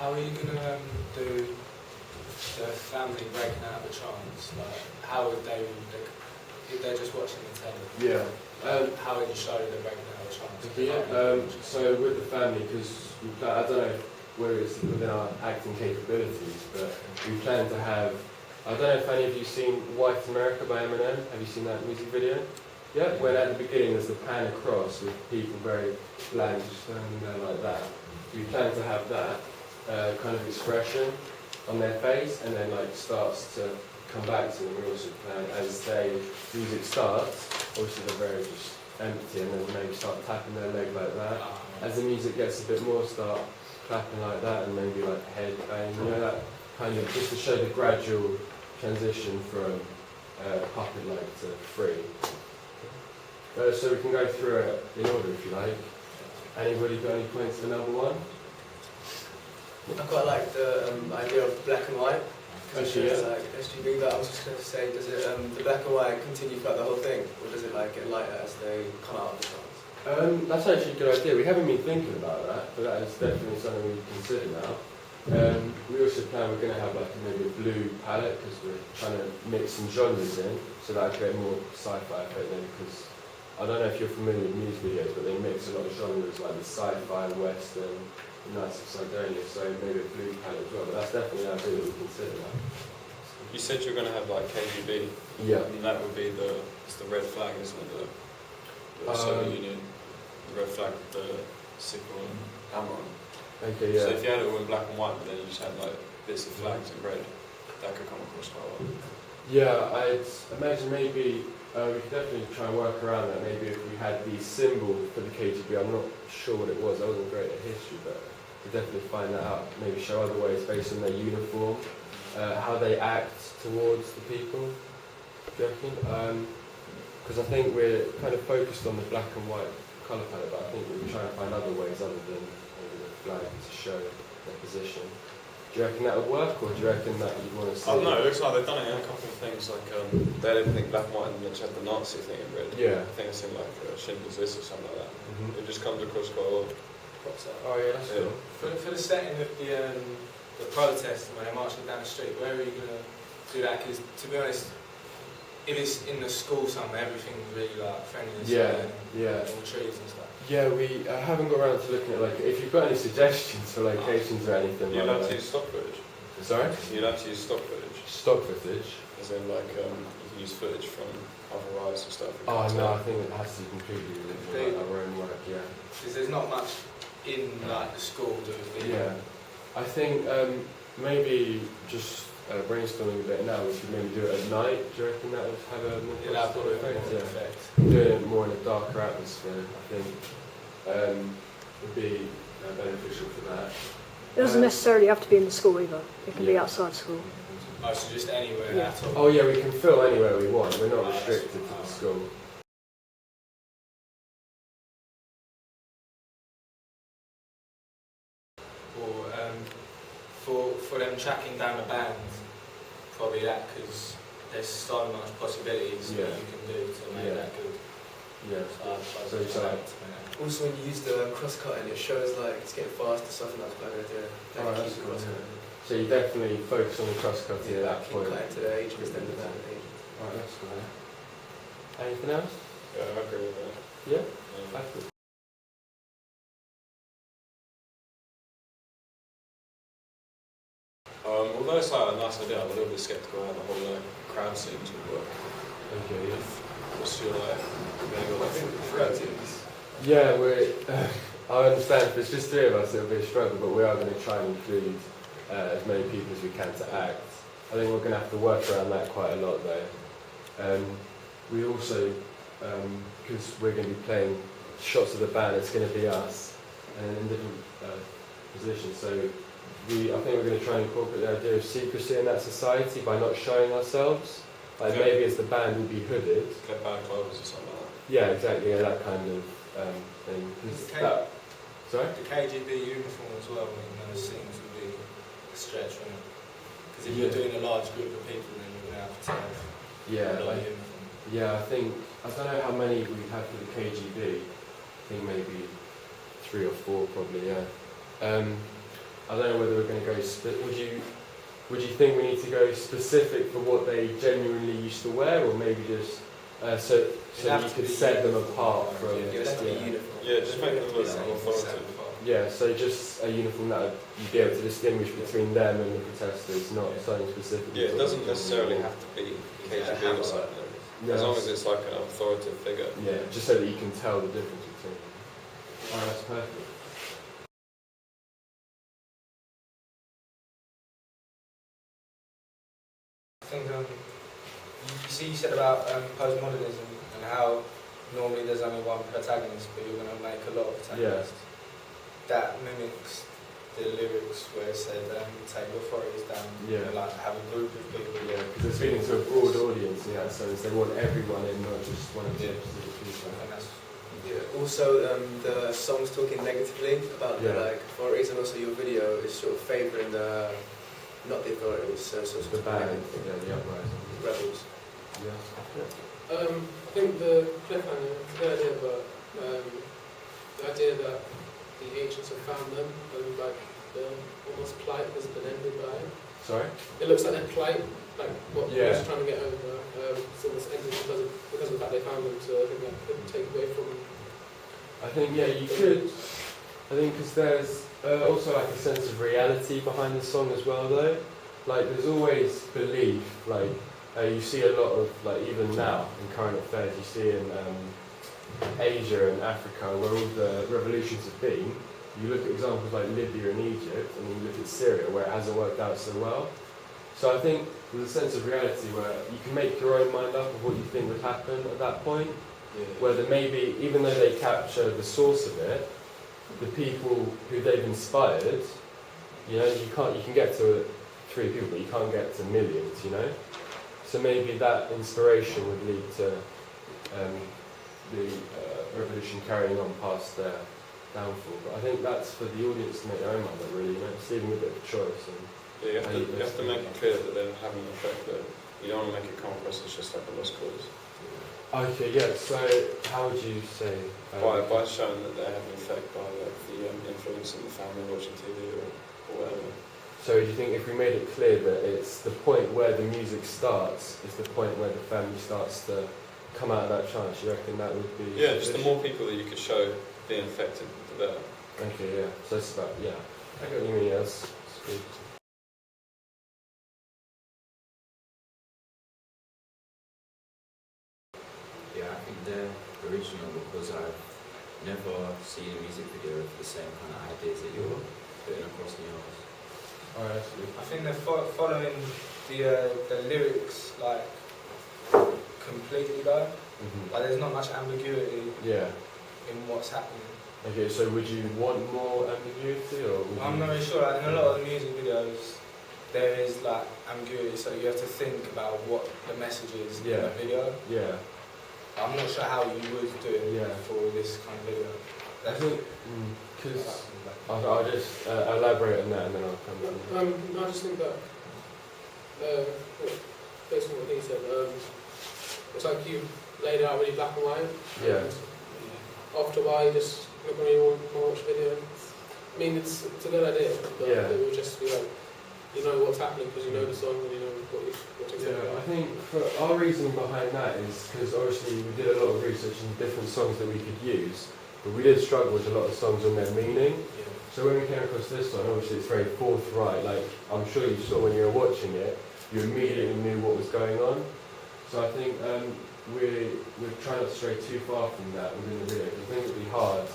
how are you going to do the family breaking out of the trance? Like, how would they if they're just watching the telly? Yeah. How would you show they're breaking out of the trance? So with the family, because I don't know whether it's within our acting capabilities, but we plan to have, I don't know if any of you seen White America by Eminem. Have you seen that music video? Yeah, when at the beginning there's the pan across with people very blank, standing there like that. We plan to have that kind of expression on their face, and then like starts to come back to them. We also plan as music starts, obviously they're very just empty, and then maybe start tapping their leg like that. As the music gets a bit more, start clapping like that, and maybe like head bang, you know, that kind of, just to show the gradual transition from puppet-like to free. So we can go through it in order if you like. Anybody got any points for number one? I quite like the idea of black and white. Actually, yeah. Like SGB, but I was just going to say, does it the black and white continue throughout the whole thing, or does it like get lighter as they come out of the trance? That's actually a good idea. We haven't been thinking about that, but that is definitely something we consider now. We also plan we're going to have like maybe a blue palette because we're trying to mix some genres in, so that I create more sci-fi effect then. Because I don't know if you're familiar with music videos, but they mix a lot of genres like the sci-fi, western, nice of Sidonia, so maybe a blue palette as well. But that's definitely an idea that we consider that. You said you're going to have like KGB. Yeah. And that would be the red flag, isn't it? The Soviet Union. The red flag with the sickle and hammer on. Okay, yeah. So if you had it all in black and white, but then you just had like bits of flags in red, that could come across quite well. Yeah, I'd imagine maybe we could definitely try and work around that. Maybe if we had the symbol for the KGB, I'm not sure what it was. I wasn't great at history, but we could definitely find that out. Maybe show other ways based on their uniform, how they act towards the people. Do you reckon? Because I think we're kind of focused on the black and white colour palette, but I think we can try and find other ways other than maybe the flag to show their position. Do you reckon that would work, or do you reckon that you'd want to see? I don't know, it looks like they've done it in a couple of things, like they had everything black and white and then just had the Nazi thing in red. Yeah. I think it's in like Schindler's List or something like that. Mm-hmm. It just comes across quite well. Oh yeah, that's cool. For the setting of the protest when they're marching down the street, where are you going to do that? Because to be honest, if it's in the school somewhere, everything's really like friendly and all trees and stuff. Yeah, we haven't got around to looking at like if you've got any suggestions for locations or anything. You're like allowed to use stock footage. Sorry? You're allowed to use stock footage. Stock footage? As in like you can use footage from other rides and stuff. Oh no, I think it has to be completely like our own work, yeah. Because there's not much in like the school to do. Yeah. I think maybe just brainstorming a bit now, we should maybe do it at night. Do you reckon that would have a more positive effect? Doing it more in a darker atmosphere, I think, would be beneficial for that. It doesn't necessarily have to be in the school either. It can be outside school. Oh, so just anywhere at all? Oh yeah, we can film anywhere we want. We're not restricted to the school. Or for them tracking down the band, probably that, because there's so much possibilities that you can do to make that good. Yeah. Also, when you use the cross-cutting, it shows like it's getting faster, something that's quite a good idea. Oh, that's cool. So you definitely focus on the cross-cutting at that point. Keep cutting to the age instead of that age. Alright, that's cool. Anything else? Yeah, I agree with that. Yeah? Although it's like a nice idea, I'm a little bit sceptical how the whole crowd scenes would work. Okay, yeah. What's your Yeah, I understand if it's just three of us it'll be a struggle, but we are going to try and include as many people as we can to act. I think we're going to have to work around that quite a lot though. We also, because we're going to be playing shots of the band, it's going to be us and in different positions. So I think we're going to try and incorporate the idea of secrecy in that society by not showing ourselves. Like maybe as the band will be hooded. Get bad clothes or something like that. Yeah, exactly. Yeah, that kind of thing. Sorry? The KGB uniform as well in those scenes would be a stretch, wouldn't it? Because if you're doing a large group of people, then you're going to have to have a lot of uniform. I don't know how many we have for the KGB. I think maybe 3 or 4 probably, yeah. I don't know whether we're going to go. Would you think we need to go specific for what they genuinely used to wear, or maybe just so you could set them apart from? Yeah, just make them look more authoritative. Yeah, so just a uniform that you'd be able to distinguish between them and the protesters, not something specific. Yeah, it doesn't necessarily have to be KGB or something. As long as it's like an authoritative figure. Yeah, just so that you can tell the difference between them. Alright, that's perfect. I think you said about postmodernism and how normally there's only one protagonist, but you're going to make a lot of protagonists. Yeah. That mimics the lyrics where it said take your authorities down. Yeah. And, like have a group of people. Yeah, because it's speaking to a broad audience. Yeah, so they want everyone in, not just one of the people. Yeah. Also, the songs talking negatively about the authorities, and also your video is sort of favouring the not the authorities, so sort of the bad, the uprising, rebels. Yeah. I think the cliffhanger, the idea that the agents have found them, and like the almost plight has been ended by it. Sorry? It looks like their plight, like what they're trying to get over, so it's ended because of the fact they found them. So I think that could take away from. I think you could. I think because there's also like a sense of reality behind the song as well, though. Like there's always belief. Like you see a lot of even now in current affairs, you see in Asia and Africa where all the revolutions have been. You look at examples like Libya and Egypt, and you look at Syria where it hasn't worked out so well. So I think there's a sense of reality where you can make your own mind up of what you think would happen at that point. Yeah. Whether maybe, even though they capture the source of it, the people who they've inspired, you can get to 3 people, but you can't get to millions, So maybe that inspiration would lead to the revolution carrying on past their downfall. But I think that's for the audience to make their own mind up, really, It's leaving a bit of choice. And you have to make it clear that they're having an effect, that you don't want to make it come across as just like a lost cause. Okay, yeah, so how would you say? By showing that they have an effect by the influence of the family watching TV or whatever. So do you think if we made it clear that it's the point where the music starts, is the point where the family starts to come out of that trance, you reckon that would be... Yeah, just the more people that you could show being affected, the better. Okay, yeah, so it's about, I get what you mean, that's good. Yeah, I think they're original because I've never seen a music video of the same kind of ideas that you're putting across the arts. Alright, I think they're following the lyrics completely though. Like there's not much ambiguity in what's happening. Okay, so would you want more ambiguity or? I'm not really sure. In a lot of the music videos, there is ambiguity, so you have to think about what the message is in the video. Yeah. I'm not sure how you would do it for this kind of video. I think because I'll just elaborate on that and then I'll come back. I just think that based on what he said, it's like you laid it out really black and white. Yeah. After a while, you just look when you want to watch a video. I mean, it's a good idea, but it will just be like, you know what's happening because you know the song and you know what to expect. Yeah, I think for our reasoning behind that is because obviously we did a lot of research on different songs that we could use, but we did struggle with a lot of songs on their meaning. Yeah. So when we came across this one, obviously it's very forthright. Like I'm sure you saw when you were watching it, you immediately knew what was going on. So I think we're trying not to stray too far from that within the video. I think it'd be hard.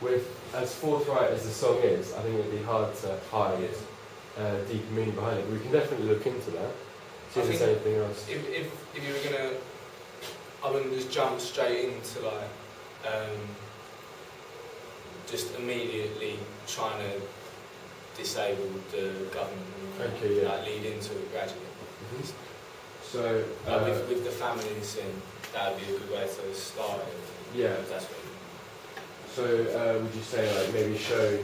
With as forthright as the song is, I think it'd be hard to hide deeper meaning behind it. But we can definitely look into that. See if there's anything else. If you were gonna, I wouldn't just jump straight into just immediately trying to disable the government and lead into it gradually. So with the families in, that would be a good way to start it. Yeah. That's what So would you say maybe show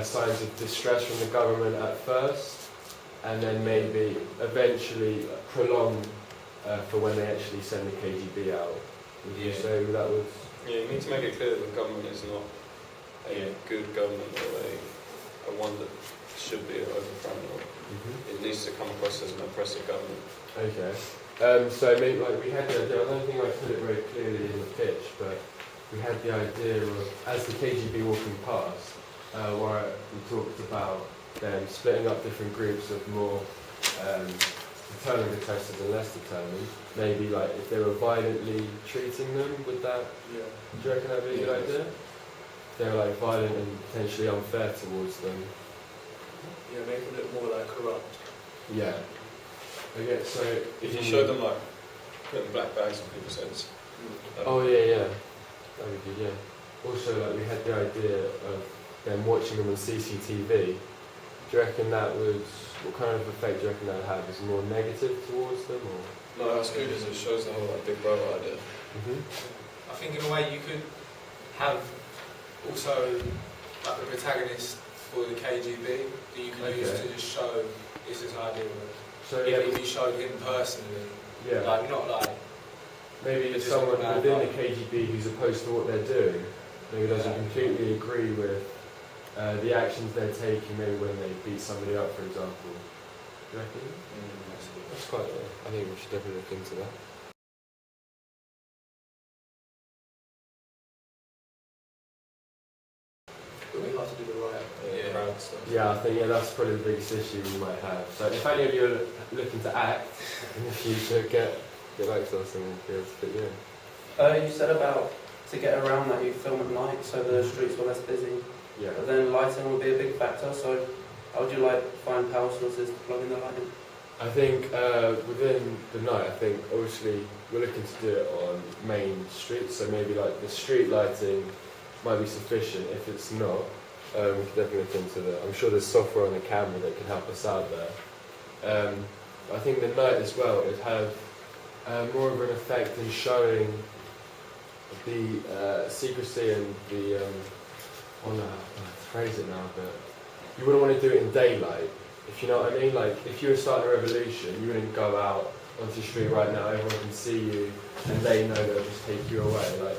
signs of distress from the government at first, and then maybe eventually prolong for when they actually send the KGB out? Would you say that was? Yeah, you need to make it clear that the government is not a good government or a one that should be an open front, or it needs to come across as an oppressive government. Okay. So maybe like we had the idea, I don't think I put it very clearly in the pitch, but we had the idea of, as the KGB walking past, where we talked about them splitting up different groups of more determined protesters and less determined. Maybe like if they were violently treating them, would that, do you reckon that would be a good idea? If they were like violent and potentially unfair towards them. Yeah, make it look more like corrupt. Yeah. Okay, so If you show them like putting black bags on people's heads. Oh yeah. That would be good, yeah. Also, like we had the idea of them watching them on CCTV. Do you reckon that would, what kind of effect do you reckon that would have? Is it more negative towards them, or? No, that's good as it shows the whole like Big Brother idea. I think in a way you could have also like a protagonist for the KGB that you can use to just show this is an idea. So If you showed him personally, like not like maybe it's someone within the KGB who's opposed to what they're doing, maybe doesn't completely agree with the actions they're taking, maybe when they beat somebody up, for example. Do you reckon? That's quite, I think we should definitely look into that. But we have to do the right Crowd stuff. Yeah, I think that's probably the biggest issue we might have. So if any of you are looking to act in the future, get back to us and we'll be able to fit you in. You said about to get around that you film at night so the streets were less busy. Yeah. But then lighting will be a big factor, so how would you like find power sources to plug in the lighting? I think within the night, I think obviously we're looking to do it on main streets, so maybe like the street lighting might be sufficient. If it's not, we can definitely look into that. I'm sure there's software on the camera that can help us out there. I think the night as well, it'd have more of an effect in showing the secrecy and the, I don't know how to phrase it now, but you wouldn't want to do it in daylight, if you know what I mean. Like, if you were starting a revolution, you wouldn't go out onto the street right now, everyone can see you, and they know they'll just take you away. Like,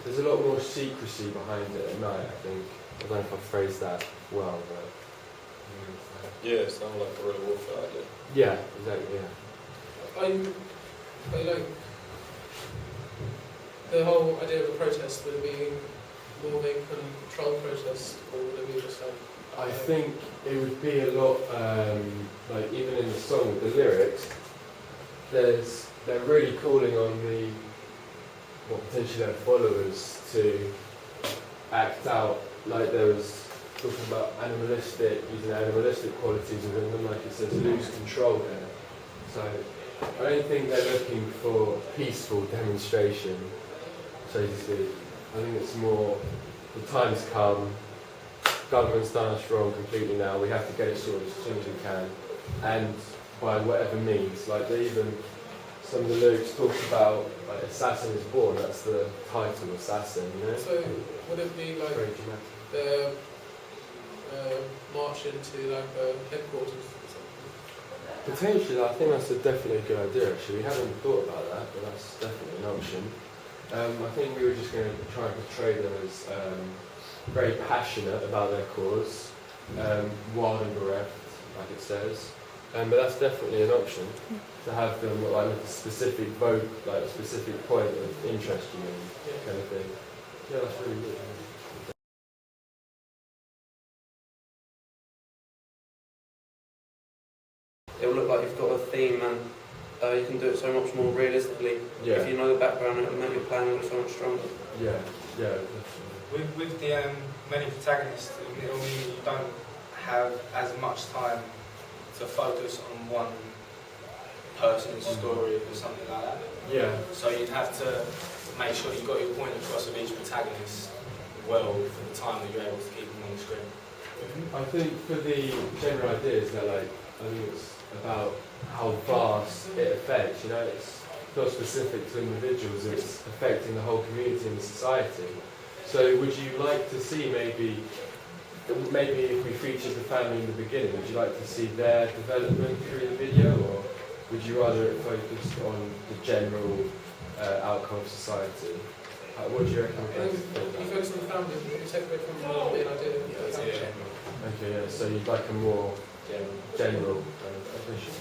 there's a lot more secrecy behind it at night, I think. I don't know if I phrased that well, but... Yeah, it sounds like guerrilla warfare idea. Yeah, exactly, yeah. I like the whole idea of a protest, would it be more of a controlled protest, or would it be just like... I think it would be a lot, like even in the song with the lyrics, they're really calling on potentially their followers to act out, like there was talking about using animalistic qualities within them, like it says lose control there. So I don't think they're looking for peaceful demonstration, so to speak. I think it's more, the time's come, government's done us wrong completely now, we have to get it sorted as soon as we can, and by whatever means. Like some of the lyrics talk about like Assassin is Born, that's the title, Assassin, you know? So would it be like very dramatic. the march into like headquarters or something? Potentially, I think that's definitely a good idea actually. We haven't thought about that, but that's definitely an option. I think we were just going to try and portray them as very passionate about their cause, wild and bereft, like it says. But that's definitely an option, to have them like with a specific vote, like a specific point of interest you in, kind of thing. Yeah, that's really good. It will look like you've got a theme and you can do it so much more realistically. Yeah. If you know the background, it will make your plan look so much stronger. Yeah, definitely. With the many protagonists, it will mean you don't have as much time to focus on one person's story or something like that. Yeah. So you'd have to make sure you got your point across of each protagonist well for the time that you're able to keep them on the screen. I think for the general idea is that I think it's about how vast it affects, you know, it's not specific to individuals, it's affecting the whole community and the society. So would you like to see maybe if we featured the family in the beginning, would you like to see their development through the video, or would you rather it focused on the general outcome of society? What do you reckon? You focus on the family, you take away from the main idea. Okay, yeah. So you'd like a more general kind of definition.